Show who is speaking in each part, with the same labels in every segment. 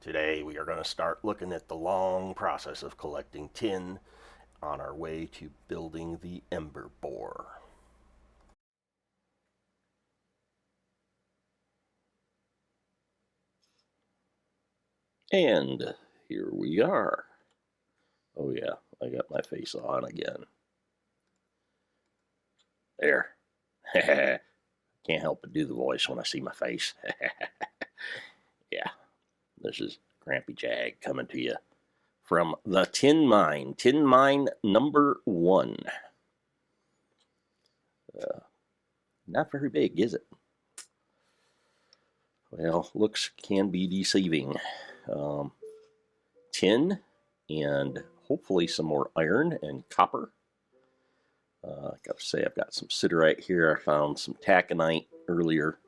Speaker 1: Today we are going to start looking at the long process of collecting tin on our way to building the ember bore. And here we are. Oh yeah, I got my face on again. There. Can't help but do the voice when I see my face. Yeah, this is GrampyJAG coming to you from the Tin Mine. Tin Mine number 1. Not very big, is it? Well, looks can be deceiving. Tin and hopefully some more iron and copper. I gotta say, I've got some siderite here. I found some taconite earlier.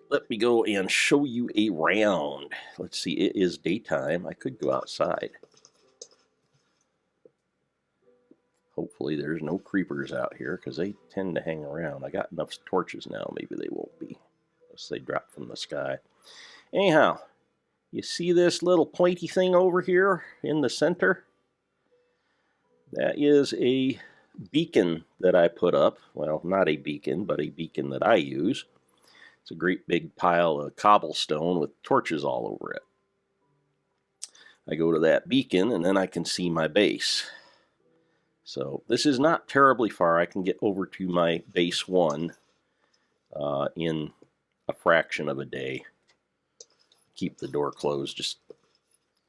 Speaker 1: Let me go and show you around. Let's see, it is daytime. I could go outside. Hopefully there's no creepers out here because they tend to hang around. I got enough torches now. Maybe they won't be unless they drop from the sky. Anyhow, you see this little pointy thing over here in the center? That is a beacon that I put up. Well, not a beacon, but a beacon that I use. It's a great big pile of cobblestone with torches all over it. I go to that beacon and then I can see my base. So this is not terribly far. I can get over to my base 1 in a fraction of a day. Keep the door closed just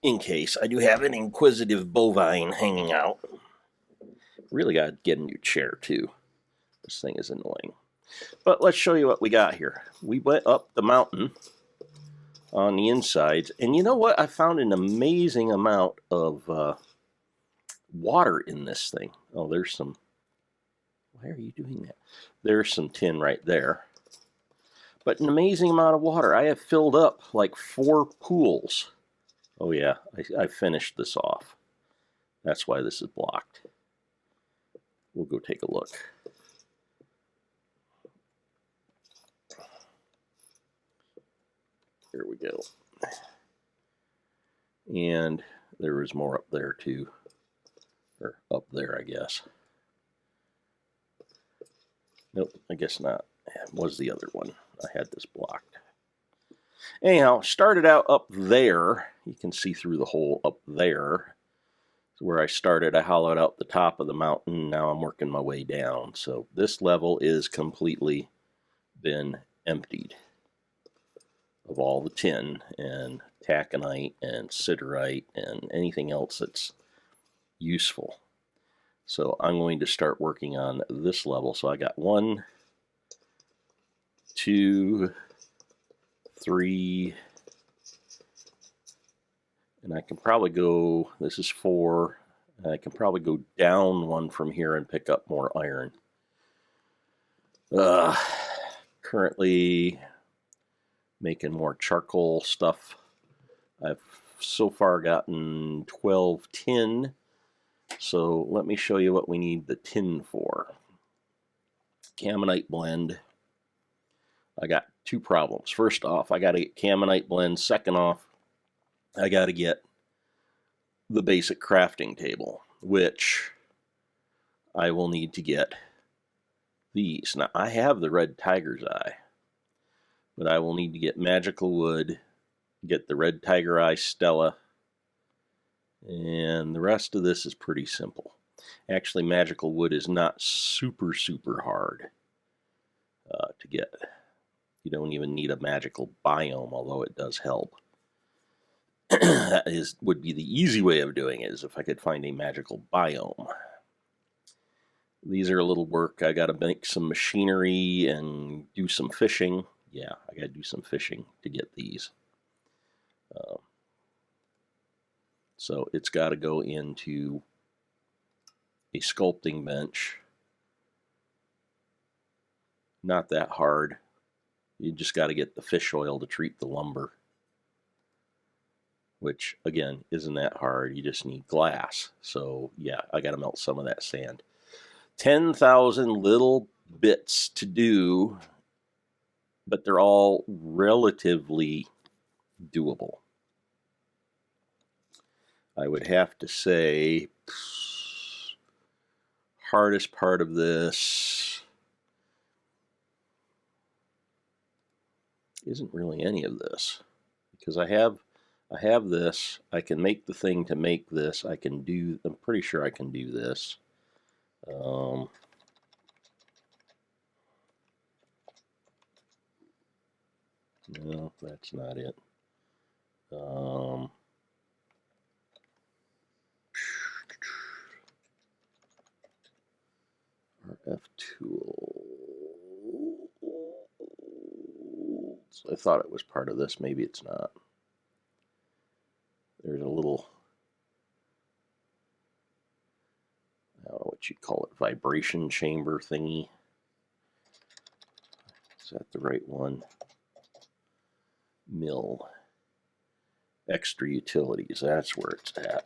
Speaker 1: in case. I do have an inquisitive bovine hanging out. Really got to get a new chair too. This thing is annoying. But let's show you what we got here. We went up the mountain on the insides, and you know what? I found an amazing amount of water in this thing. Oh, there's some. Why are you doing that? There's some tin right there. But an amazing amount of water. I have filled up like 4 pools. Oh yeah, I finished this off. That's why this is blocked. We'll go take a look. Here we go. And there was more up there too. Or up there, I guess. Nope, I guess not. It was the other one. I had this blocked. Anyhow, started out up there. You can see through the hole up there. Where I started, I hollowed out the top of the mountain. Now I'm working my way down. So this level is completely been emptied of all the tin and taconite and siderite and anything else that's useful. So I'm going to start working on this level. So I got 1, 2, 3, and I can probably go, this is 4, and I can probably go down 1 from here and pick up more iron. Currently making more charcoal stuff. I've so far gotten 12 tin, so let me show you what we need the tin for. Caminite blend. I got 2 problems. First off, I got to get Caminite blend. Second off, I got to get the basic crafting table, which I will need to get these. Now, I have the red tiger's eye, but I will need to get magical wood, get the red tiger eye Stella, and the rest of this is pretty simple. Actually, magical wood is not super hard to get. You don't even need a magical biome, although it does help. That would be the easy way of doing it, is if I could find a magical biome. These are a little work. I got to make some machinery and do some fishing. Yeah, I got to do some fishing to get these. So it's got to go into a sculpting bench. Not that hard. You just got to get the fish oil to treat the lumber, which again isn't that hard. You just need glass. So yeah, I got to melt some of that sand. 10,000 little bits to do, but they're all relatively doable. I would have to say hardest part of this isn't really any of this, because I have this. I can make the thing to make this. I'm pretty sure I can do this. No, that's not it. RF tools. I thought it was part of this. Maybe it's not. There's a little, I don't know what you'd call it, vibration chamber thingy. Is that the right one? Mill. Extra utilities, that's where it's at.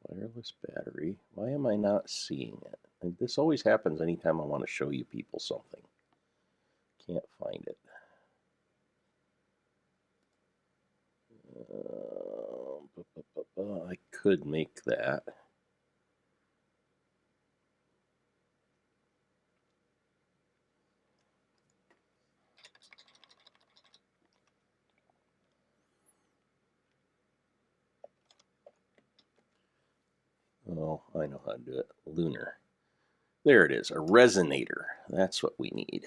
Speaker 1: Wireless battery. Why am I not seeing it? And this always happens anytime I want to show you people something. Can't find it. I could make that. Oh, I know how to do it. Lunar. There it is, a resonator. That's what we need.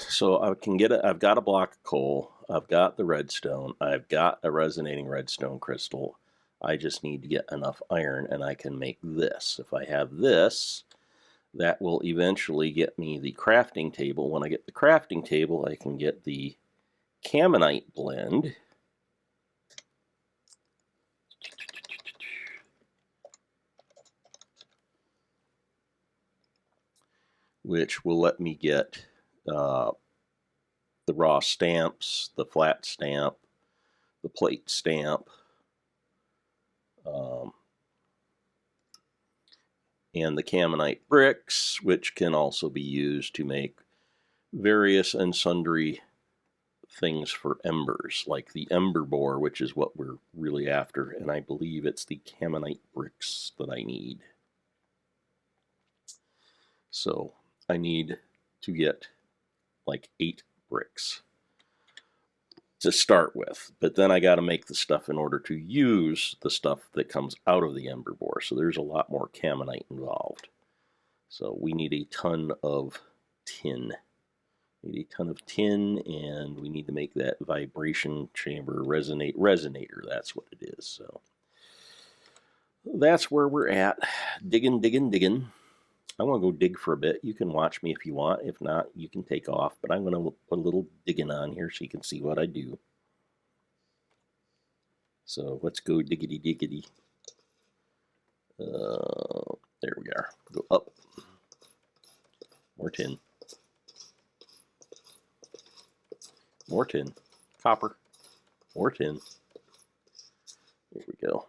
Speaker 1: So I can get it. I've got a block of coal. I've got the redstone. I've got a resonating redstone crystal. I just need to get enough iron and I can make this. If I have this, that will eventually get me the crafting table. When I get the crafting table, I can get the Caminite blend. Which will let me get the raw stamps, the flat stamp, the plate stamp, and the Caminite bricks, which can also be used to make various and sundry things for embers, like the ember bore, which is what we're really after, and I believe it's the Caminite bricks that I need. So I need to get like 8 bricks to start with, but then I got to make the stuff in order to use the stuff that comes out of the ember bore. So there's a lot more Caminite involved. So we need a ton of tin. We need a ton of tin, and we need to make that vibration chamber resonator. That's what it is. So that's where we're at. Digging, digging, digging. I want to go dig for a bit. You can watch me if you want. If not, you can take off. But I'm going to put a little digging on here so you can see what I do. So let's go diggity, diggity. There we are. Go up. More tin. More tin. Copper. More tin. Here we go.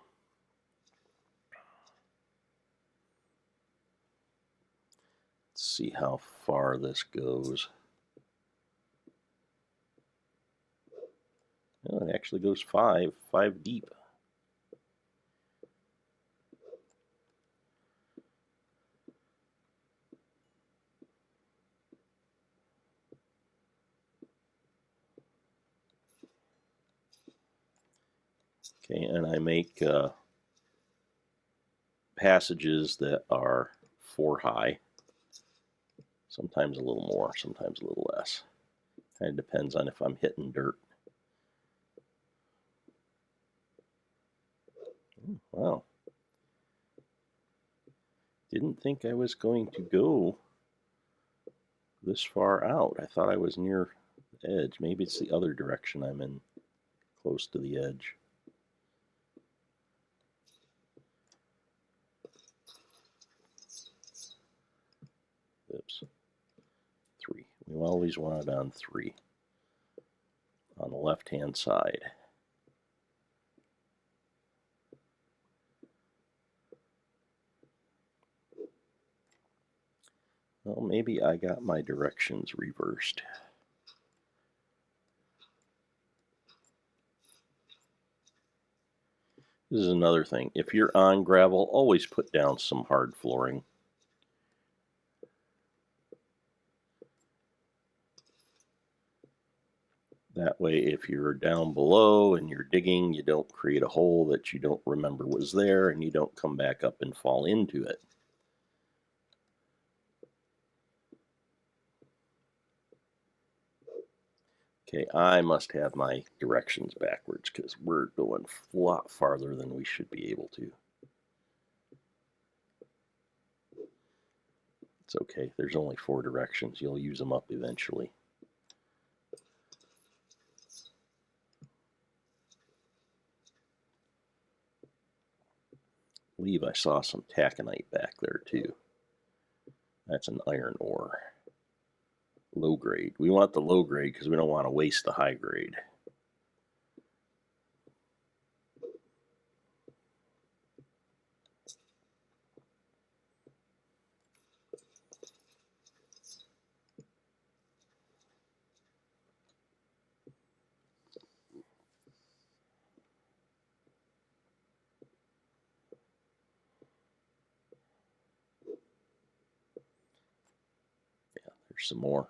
Speaker 1: See how far this goes. Oh, it actually goes 5 deep. Okay, and I make passages that are 4 high. Sometimes a little more, sometimes a little less. Kind of depends on if I'm hitting dirt. Oh, wow. Didn't think I was going to go this far out. I thought I was near the edge. Maybe it's the other direction I'm in, close to the edge. always want it on 3 on the left-hand side. Well, maybe I got my directions reversed. This is another thing. If you're on gravel, always put down some hard flooring. That way, if you're down below and you're digging, you don't create a hole that you don't remember was there, and you don't come back up and fall into it. Okay, I must have my directions backwards because we're going a lot farther than we should be able to. It's okay, there's only 4 directions. You'll use them up eventually. I believe I saw some taconite back there too. That's an iron ore. Low grade. We want the low grade because we don't want to waste the high grade. Yeah, there's some more.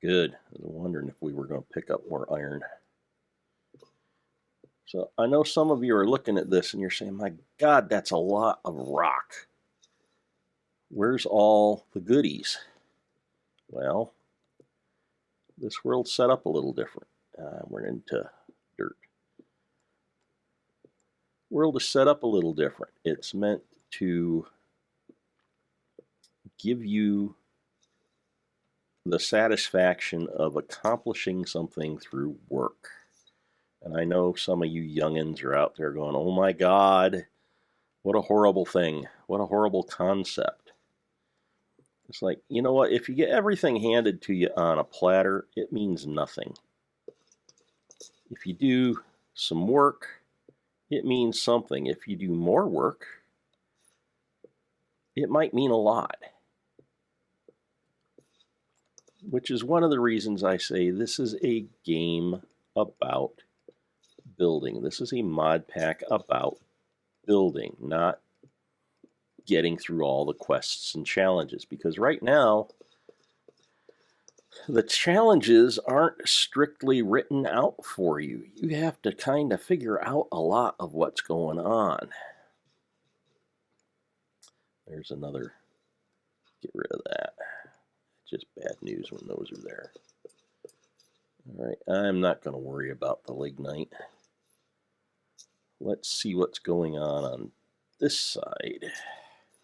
Speaker 1: Good. I was wondering if we were going to pick up more iron. So I know some of you are looking at this and you're saying, my God, that's a lot of rock. Where's all the goodies? Well, this world's set up a little different. We're into dirt. World is set up a little different. It's meant to give you the satisfaction of accomplishing something through work. And I know some of you youngins are out there going, oh my God, what a horrible thing. What a horrible concept. It's like, you know what? If you get everything handed to you on a platter, it means nothing. If you do some work, it means something. If you do more work, it might mean a lot. Which is one of the reasons I say this is a game about building. This is a mod pack about building, not getting through all the quests and challenges. Because right now, the challenges aren't strictly written out for you. You have to kind of figure out a lot of what's going on. There's another. Get rid of that. Just bad news when those are there. All right, I'm not going to worry about the lignite. Let's see what's going on this side.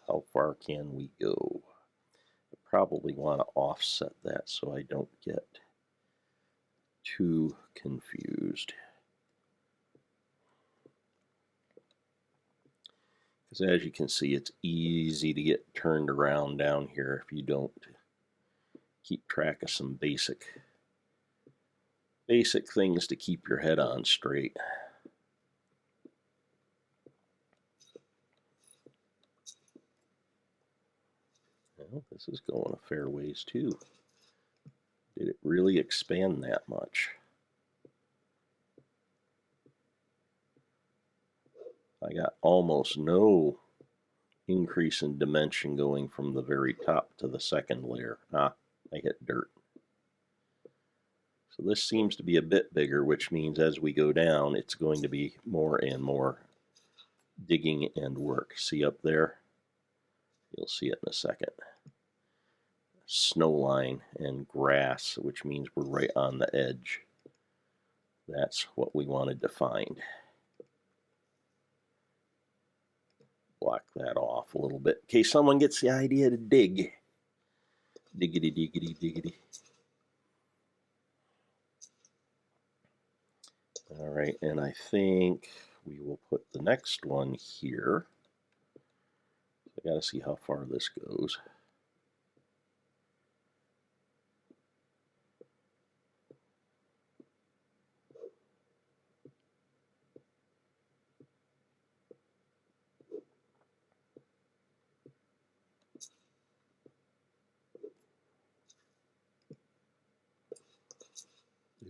Speaker 1: How far can we go? I probably want to offset that so I don't get too confused. Because as you can see, it's easy to get turned around down here if you don't keep track of some basic things to keep your head on straight. Well, this is going a fair ways too. Did it really expand that much? I got almost no increase in dimension going from the very top to the second layer. I hit dirt. So this seems to be a bit bigger, which means as we go down, it's going to be more and more digging and work. See up there? You'll see it in a second. Snow line and grass, which means we're right on the edge. That's what we wanted to find. Block that off a little bit in case someone gets the idea to dig. Diggity, diggity, diggity. All right, and I think we will put the next one here. I gotta see how far this goes.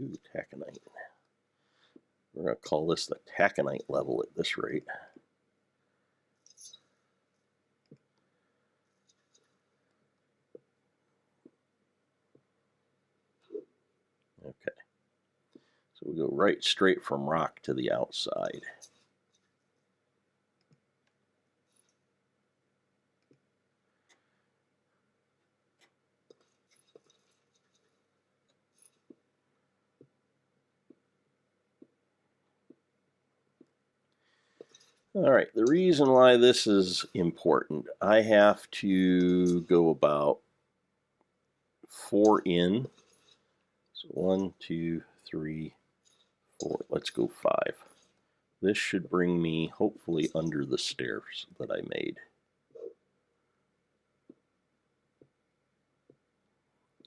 Speaker 1: Ooh, Taconite. We're going to call this the Taconite level at this rate. Okay. So we go right straight from rock to the outside. All right, the reason why this is important, I have to go about 4 in. So 1, 2, 3, 4. Let's go 5. This should bring me hopefully under the stairs that I made.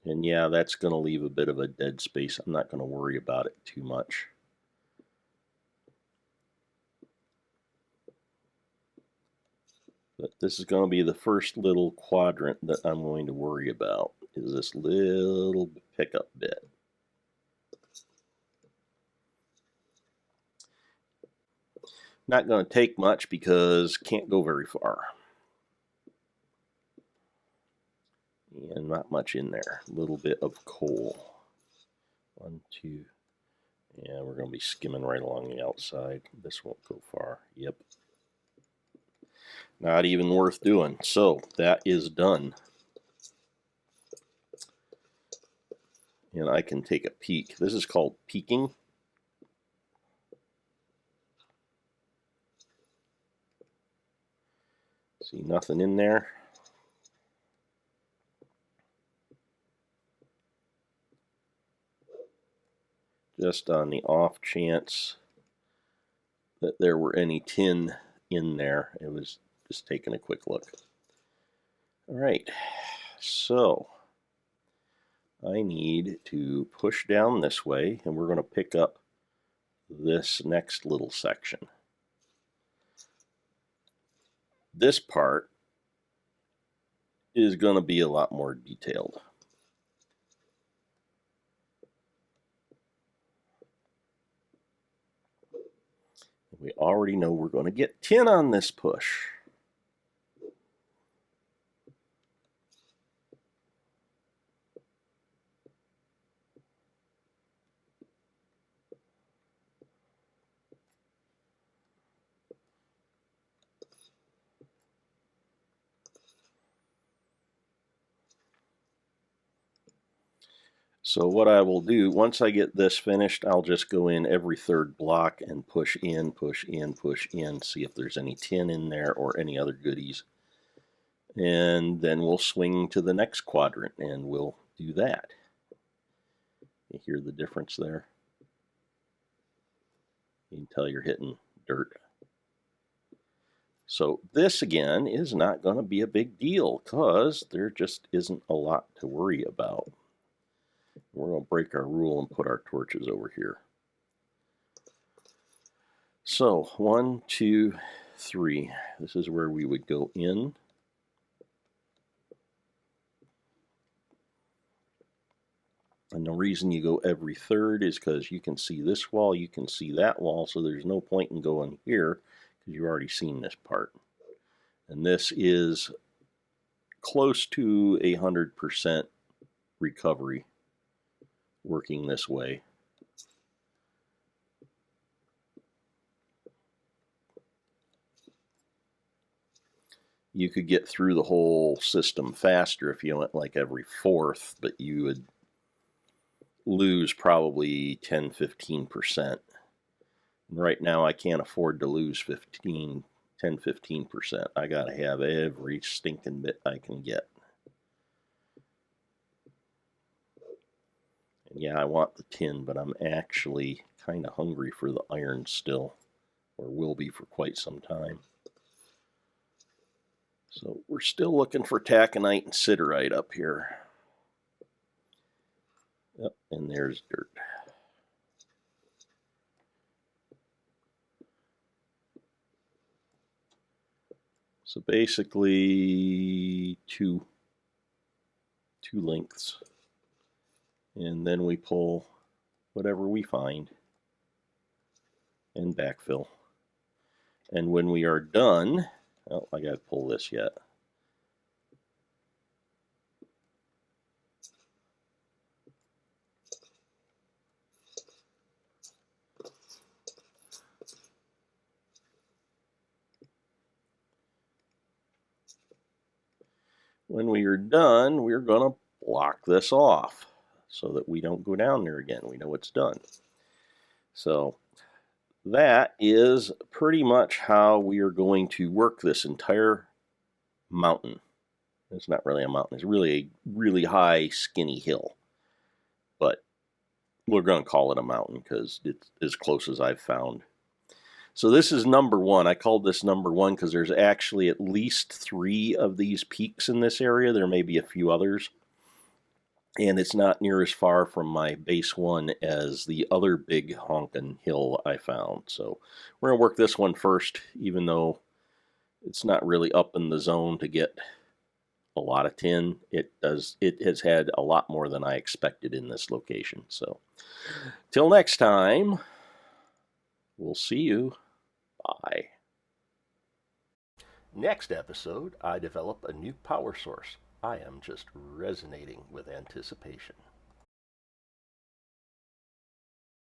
Speaker 1: And yeah, that's going to leave a bit of a dead space. I'm not going to worry about it too much. But this is going to be the first little quadrant that I'm going to worry about, is this little pickup bit. Not going to take much because can't go very far. And not much in there. A little bit of coal. 1, 2. Yeah, we're going to be skimming right along the outside. This won't go far. Yep. Not even worth doing. So that is done. And I can take a peek. This is called peeking. See nothing in there. Just on the off chance that there were any tin in there, it was just taking a quick look. All right, so I need to push down this way, and we're going to pick up this next little section. This part is going to be a lot more detailed. We already know we're going to get tin on this push. So what I will do, once I get this finished, I'll just go in every third block and push in, push in, push in, see if there's any tin in there or any other goodies. And then we'll swing to the next quadrant and we'll do that. You hear the difference there? You can tell you're hitting dirt. So this again is not going to be a big deal because there just isn't a lot to worry about. We're going to break our rule and put our torches over here. So 1, 2, 3. This is where we would go in. And the reason you go every third is because you can see this wall, you can see that wall, so there's no point in going here because you've already seen this part. And this is close to 100% recovery working this way. You could get through the whole system faster if you went like every fourth, but you would lose probably 10-15%. Right now I can't afford to lose 10-15%. I gotta have every stinking bit I can get. And yeah, I want the tin, but I'm actually kind of hungry for the iron still, or will be for quite some time. So we're still looking for taconite and siderite up here. Yep, and there's dirt. So basically two lengths. And then we pull whatever we find and backfill. And when we are done, oh, I got to pull this yet. When we are done, we're going to block this off so that we don't go down there again. We know it's done. So that is pretty much how we are going to work this entire mountain. It's not really a mountain. It's really a really high, skinny hill. But we're going to call it a mountain because it's as close as I've found. So this is number one. I called this number one because there's actually at least 3 of these peaks in this area. There may be a few others. And it's not near as far from my base one as the other big honkin' hill I found. So we're going to work this one first, even though it's not really up in the zone to get a lot of tin. It has had a lot more than I expected in this location. So till next time, we'll see you. Bye. Next episode, I develop a new power source. I am just resonating with anticipation.